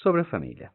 sobre a família.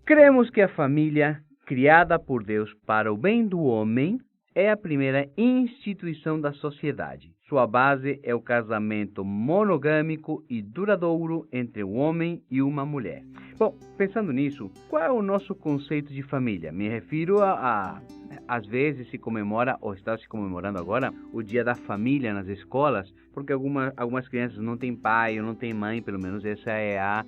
Cremos que a família, criada por Deus para o bem do homem, é a primeira instituição da sociedade. Sua base é o casamento monogâmico e duradouro entre um homem e uma mulher. Bom, pensando nisso, qual é o nosso conceito de família? Me refiro às vezes se comemora, ou está se comemorando agora, o Dia da Família nas escolas, porque algumas crianças não têm pai ou não têm mãe, pelo menos essa é a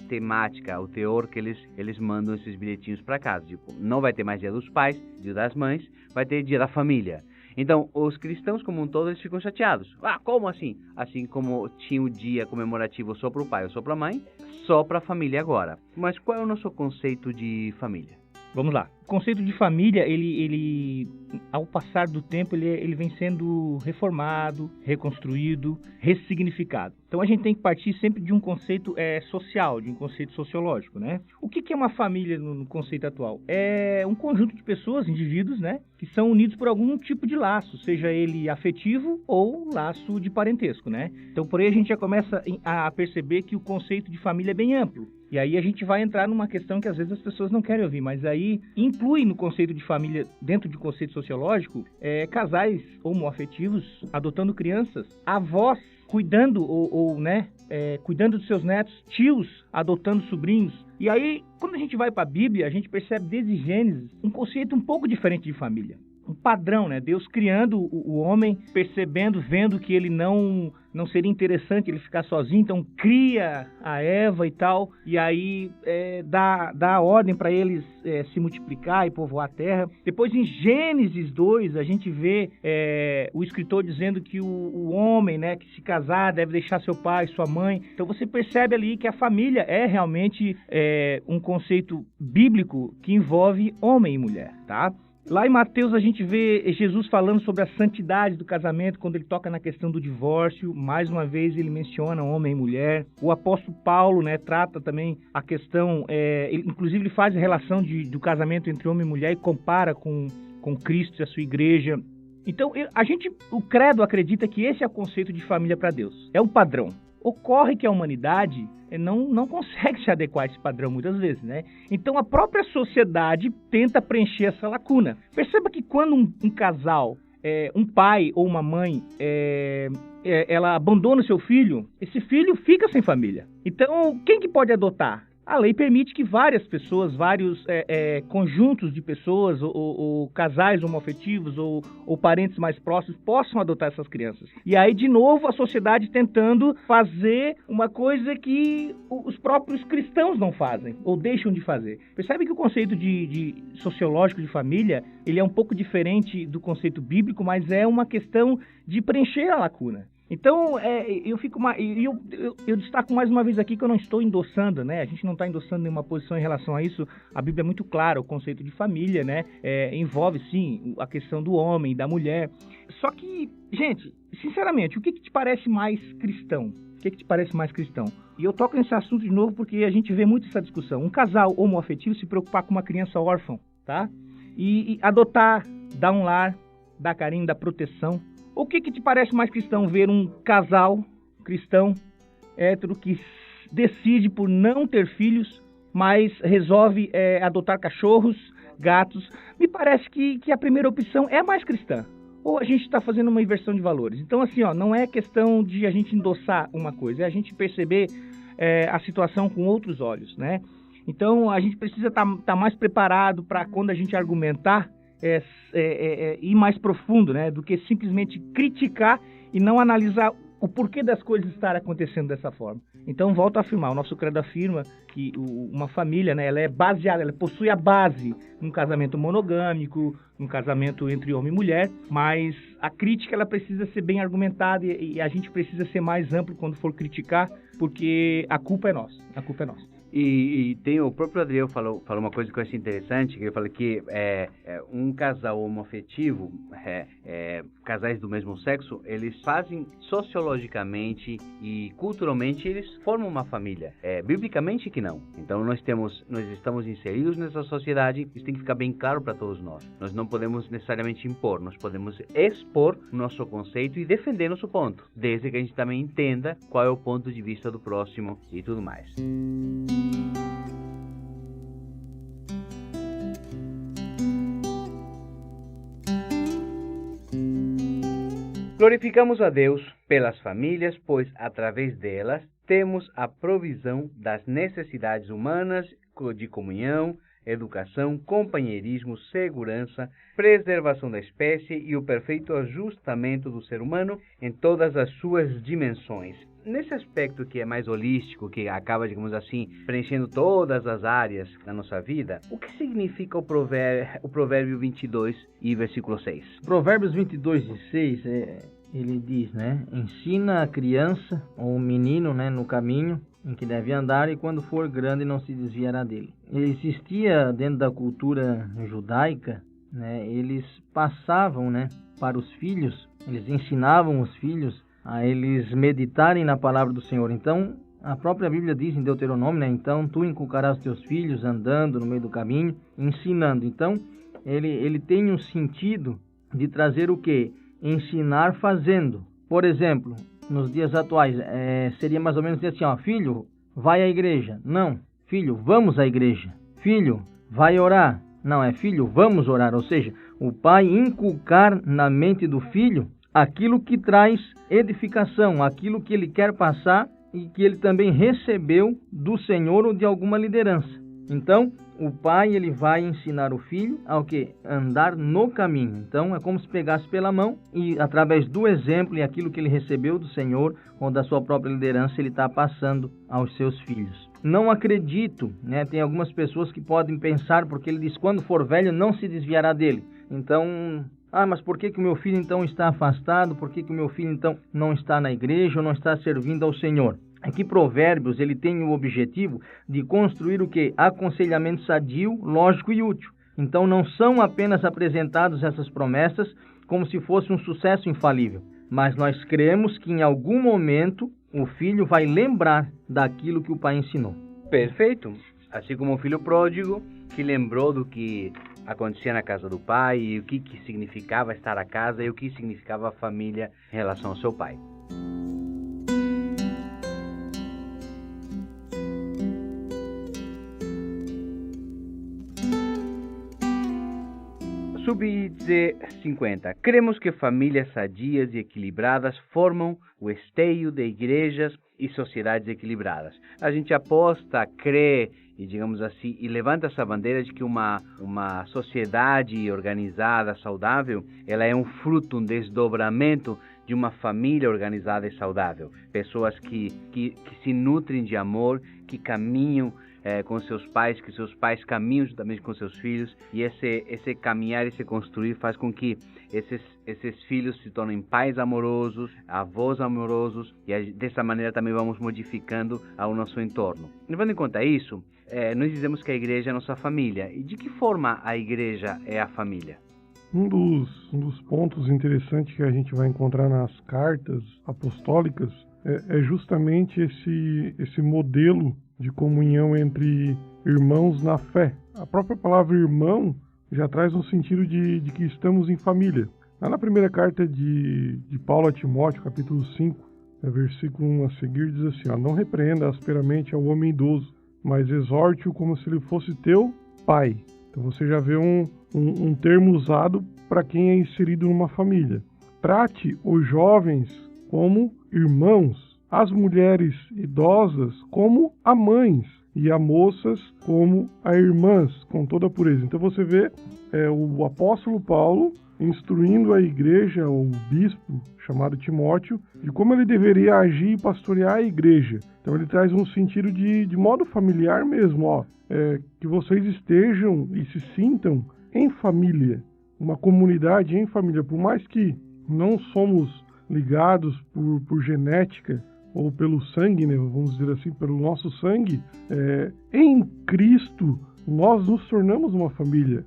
temática, o teor que eles mandam esses bilhetinhos para casa. Tipo, não vai ter mais Dia dos Pais, Dia das Mães, vai ter Dia da Família. Então, os cristãos como um todo, eles ficam chateados. Como assim? Assim como tinha o dia comemorativo só para o pai ou só para a mãe, só para a família agora. Mas qual é o nosso conceito de família? Vamos lá. O conceito de família, ele ao passar do tempo, ele vem sendo reformado, reconstruído, ressignificado. Então, a gente tem que partir sempre de um conceito social, de um conceito sociológico, né? O que é uma família no conceito atual? É um conjunto de pessoas, indivíduos, né? Que são unidos por algum tipo de laço, seja ele afetivo ou laço de parentesco, né? Então, por aí a gente já começa a perceber que o conceito de família é bem amplo. E aí a gente vai entrar numa questão que às vezes as pessoas não querem ouvir, mas aí inclui no conceito de família, dentro de conceito sociológico, casais homoafetivos adotando crianças, avós cuidando cuidando dos seus netos, tios adotando sobrinhos. E aí, quando a gente vai para a Bíblia, a gente percebe desde Gênesis um conceito um pouco diferente de família. Um padrão, né? Deus criando o homem, percebendo, vendo que ele não seria interessante ele ficar sozinho, então cria a Eva e tal, e aí dá a ordem para eles se multiplicar e povoar a terra. Depois em Gênesis 2, a gente vê o escritor dizendo que o homem, né, que se casar deve deixar seu pai, sua mãe. Então você percebe ali que a família é realmente um conceito bíblico que envolve homem e mulher, tá? Lá em Mateus a gente vê Jesus falando sobre a santidade do casamento, quando ele toca na questão do divórcio. Mais uma vez ele menciona homem e mulher. O apóstolo Paulo, né, trata também a questão, inclusive ele faz a relação do casamento entre homem e mulher e compara com Cristo e a sua igreja. Então o credo acredita que esse é o conceito de família para Deus. É um padrão. Ocorre que a humanidade não consegue se adequar a esse padrão muitas vezes, né? Então a própria sociedade tenta preencher essa lacuna. Perceba que quando um casal, um pai ou uma mãe, ela abandona o seu filho, esse filho fica sem família. Então quem que pode adotar? A lei permite que várias pessoas, vários conjuntos de pessoas, ou casais homoafetivos, ou parentes mais próximos, possam adotar essas crianças. E aí, de novo, a sociedade tentando fazer uma coisa que os próprios cristãos não fazem, ou deixam de fazer. Percebe que o conceito de sociológico de família, ele é um pouco diferente do conceito bíblico, mas é uma questão de preencher a lacuna. Então, eu destaco mais uma vez aqui que eu não estou endossando, né? A gente não está endossando nenhuma posição em relação a isso. A Bíblia é muito clara, o conceito de família, né? Envolve, sim, a questão do homem, da mulher. Só que, gente, sinceramente, o que te parece mais cristão? O que te parece mais cristão? E eu toco nesse assunto de novo porque a gente vê muito essa discussão. Um casal homoafetivo se preocupar com uma criança órfã, tá? E adotar, dar um lar, dar carinho, dar proteção. O que te parece mais cristão? Ver um casal cristão, hétero, que decide por não ter filhos, mas resolve adotar cachorros, gatos. Me parece que a primeira opção é mais cristã. Ou a gente está fazendo uma inversão de valores. Então, assim, não é questão de a gente endossar uma coisa, é a gente perceber a situação com outros olhos, né? Então, a gente precisa estar mais preparado para quando a gente argumentar, ir mais profundo, né, do que simplesmente criticar e não analisar o porquê das coisas estarem acontecendo dessa forma. Então, volto a afirmar, o nosso credo afirma que uma família, né, ela é baseada, ela possui a base num casamento monogâmico, num casamento entre homem e mulher, mas a crítica ela precisa ser bem argumentada e a gente precisa ser mais amplo quando for criticar, porque a culpa é nossa, E tem o próprio Adriel falou uma coisa que eu achei interessante, que ele fala que um casal homoafetivo, casais do mesmo sexo, eles fazem sociologicamente e culturalmente, eles formam uma família. Biblicamente que não. Então nós estamos inseridos nessa sociedade, isso tem que ficar bem claro para todos nós. Nós não podemos necessariamente impor, nós podemos expor o nosso conceito e defender nosso ponto, desde que a gente também entenda qual é o ponto de vista do próximo e tudo mais. Glorificamos a Deus pelas famílias, pois através delas temos a provisão das necessidades humanas de comunhão, educação, companheirismo, segurança, preservação da espécie e o perfeito ajustamento do ser humano em todas as suas dimensões. Nesse aspecto que é mais holístico, que acaba, digamos assim, preenchendo todas as áreas da nossa vida, o que significa o provérbio 22 e versículo 6? Provérbios 22 e 6, ele diz, né? Ensina a criança ou o menino, né, no caminho em que deve andar, e quando for grande não se desviará dele. Existia dentro da cultura judaica, né, eles passavam, né, para os filhos, eles ensinavam os filhos a eles meditarem na palavra do Senhor. Então, a própria Bíblia diz em Deuteronômio, né, então tu inculcarás teus filhos andando no meio do caminho, ensinando. Então, ele tem um sentido de trazer o quê? Ensinar fazendo. Por exemplo, nos dias atuais, seria mais ou menos dizer assim, ó, filho, vai à igreja. Não, filho, vamos à igreja. Filho, vai orar. Não, é filho, vamos orar. Ou seja, o pai inculcar na mente do filho aquilo que traz edificação, aquilo que ele quer passar e que ele também recebeu do Senhor ou de alguma liderança. Então, o pai ele vai ensinar o filho ao quê? Andar no caminho. Então, é como se pegasse pela mão e através do exemplo e aquilo que ele recebeu do Senhor ou da sua própria liderança, ele está passando aos seus filhos. Não acredito, né? Tem algumas pessoas que podem pensar, porque ele diz, quando for velho, não se desviará dele. Então, mas por que o meu filho então está afastado? Por que o meu filho então não está na igreja ou não está servindo ao Senhor? Aqui Provérbios, ele tem o objetivo de construir o quê? Aconselhamento sadio, lógico e útil. Então não são apenas apresentadas essas promessas como se fosse um sucesso infalível, mas nós cremos que em algum momento o filho vai lembrar daquilo que o pai ensinou. Perfeito. Assim como o filho pródigo, que lembrou do que acontecia na casa do pai e o que significava estar a casa e o que significava a família em relação ao seu pai. Subídice 50. Cremos que famílias sadias e equilibradas formam o esteio de igrejas e sociedades equilibradas. A gente aposta, crê e, digamos assim, e levanta essa bandeira de que uma sociedade organizada, saudável, ela é um fruto, um desdobramento de uma família organizada e saudável. Pessoas que se nutrem de amor, que caminham com seus pais, que seus pais caminham juntamente com seus filhos, e esse caminhar, esse construir faz com que esses filhos se tornem pais amorosos, avós amorosos, e dessa maneira também vamos modificando ao nosso entorno. Levando em conta isso, nós dizemos que a igreja é a nossa família. E de que forma a igreja é a família? Um dos pontos interessantes que a gente vai encontrar nas cartas apostólicas é justamente esse modelo de comunhão entre irmãos na fé. A própria palavra irmão já traz um sentido de que estamos em família. Lá na primeira carta de Paulo a Timóteo, capítulo 5, versículo 1 a seguir, diz assim, não repreenda asperamente ao homem idoso, mas exorte-o como se ele fosse teu pai. Então você já vê um termo usado para quem é inserido numa família. Trate os jovens como irmãos, as mulheres idosas como a mães e a moças como a irmãs, com toda a pureza. Então você vê o apóstolo Paulo instruindo a igreja, o bispo chamado Timóteo, de como ele deveria agir e pastorear a igreja. Então ele traz um sentido de modo familiar mesmo, que vocês estejam e se sintam em família, uma comunidade em família. Por mais que não somos ligados por genética, ou pelo sangue, né, vamos dizer assim, pelo nosso sangue, em Cristo nós nos tornamos uma família.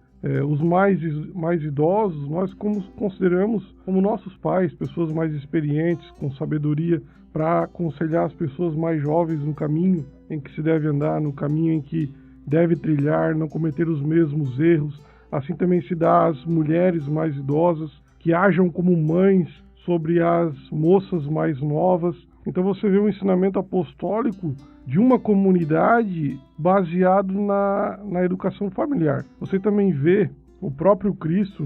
Os mais idosos nós consideramos como nossos pais, pessoas mais experientes, com sabedoria, para aconselhar as pessoas mais jovens no caminho em que se deve andar, no caminho em que deve trilhar, não cometer os mesmos erros. Assim também se dá às mulheres mais idosas, que ajam como mães sobre as moças mais novas. Então você vê um ensinamento apostólico de uma comunidade baseado na educação familiar. Você também vê o próprio Cristo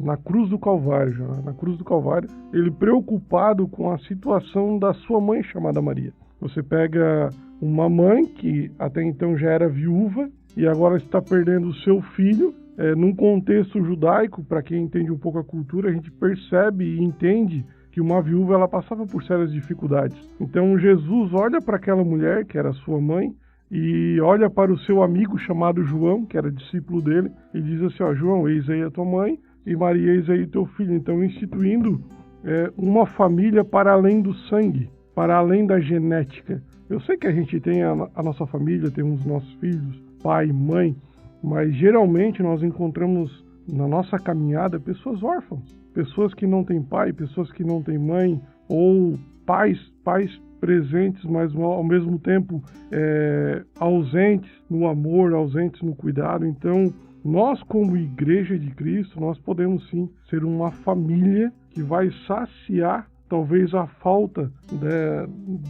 na cruz do Calvário, ele preocupado com a situação da sua mãe chamada Maria. Você pega uma mãe que até então já era viúva e agora está perdendo o seu filho. Num contexto judaico, para quem entende um pouco a cultura, a gente percebe e entende que uma viúva ela passava por sérias dificuldades. Então Jesus olha para aquela mulher, que era sua mãe, e olha para o seu amigo chamado João, que era discípulo dele, e diz assim, João, eis aí a tua mãe, e Maria, eis aí o teu filho. Então instituindo uma família para além do sangue, para além da genética. Eu sei que a gente tem a nossa família, temos nossos filhos, pai, mãe, mas geralmente nós encontramos na nossa caminhada pessoas órfãs, pessoas que não têm pai, pessoas que não têm mãe, ou pais presentes, mas ao mesmo tempo ausentes no amor, ausentes no cuidado. Então, nós como Igreja de Cristo, nós podemos sim ser uma família que vai saciar talvez a falta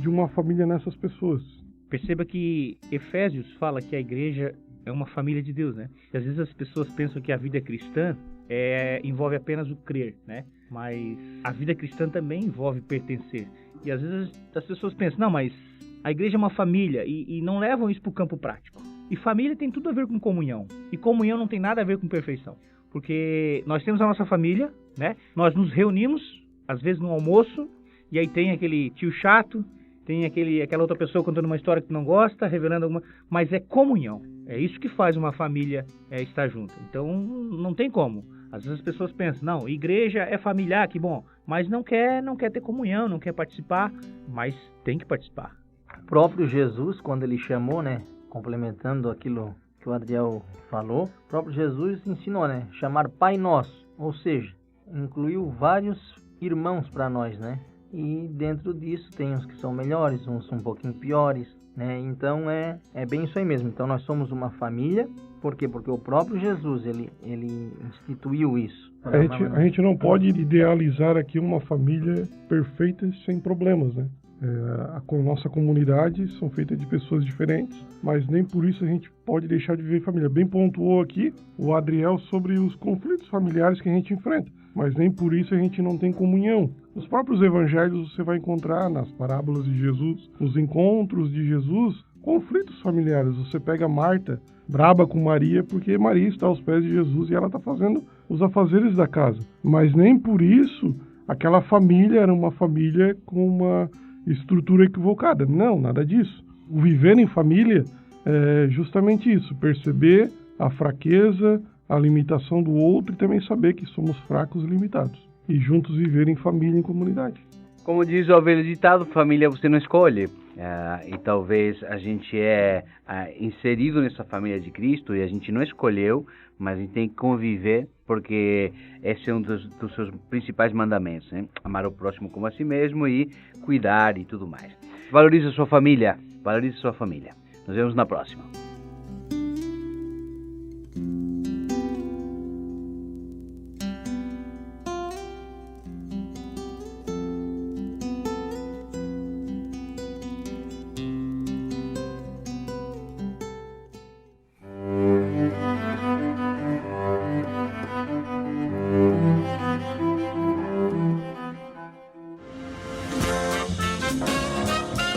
de uma família nessas pessoas. Perceba que Efésios fala que a igreja é uma família de Deus, né? E às vezes as pessoas pensam que a vida cristã envolve apenas o crer, né? Mas a vida cristã também envolve pertencer. E às vezes as pessoas pensam, não, mas a igreja é uma família e não levam isso para o campo prático. E família tem tudo a ver com comunhão. E comunhão não tem nada a ver com perfeição. Porque nós temos a nossa família, né? Nós nos reunimos, às vezes no almoço, e aí tem aquele tio chato, tem aquela outra pessoa contando uma história que tu não gosta, revelando alguma... Mas é comunhão. É isso que faz uma família estar junto. Então, não tem como. Às vezes as pessoas pensam, não, igreja é familiar, que bom. Mas não quer ter comunhão, não quer participar, mas tem que participar. O próprio Jesus, quando ele chamou, né, complementando aquilo que o Adriel falou, o próprio Jesus ensinou, né, chamar Pai Nosso. Ou seja, incluiu vários irmãos para nós, né? E dentro disso tem uns que são melhores, uns um pouquinho piores, né? Então é bem isso aí mesmo. Então nós somos uma família. Por quê? Porque o próprio Jesus, ele instituiu isso. A gente não pode idealizar aqui uma família perfeita sem problemas, né? A nossa comunidade são feitas de pessoas diferentes, mas nem por isso a gente pode deixar de viver família. Bem pontuou aqui o Adriel sobre os conflitos familiares que a gente enfrenta, mas nem por isso a gente não tem comunhão. Nos próprios evangelhos você vai encontrar, nas parábolas de Jesus, nos encontros de Jesus, conflitos familiares. Você pega Marta, braba com Maria, porque Maria está aos pés de Jesus e ela está fazendo os afazeres da casa. Mas nem por isso aquela família era uma família com uma estrutura equivocada. Não, nada disso. O viver em família é justamente isso, perceber a fraqueza, a limitação do outro e também saber que somos fracos e limitados. E juntos viver em família, em comunidade. Como diz o velho ditado, família você não escolhe. E talvez a gente inserido nessa família de Cristo e a gente não escolheu, mas a gente tem que conviver, porque esse é um dos seus principais mandamentos, né? Amar o próximo como a si mesmo e cuidar e tudo mais. Valorize a sua família, valorize a sua família. Nos vemos na próxima.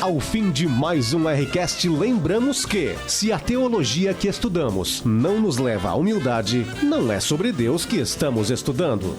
Ao fim de mais um Rcast, lembramos que, se a teologia que estudamos não nos leva à humildade, não é sobre Deus que estamos estudando.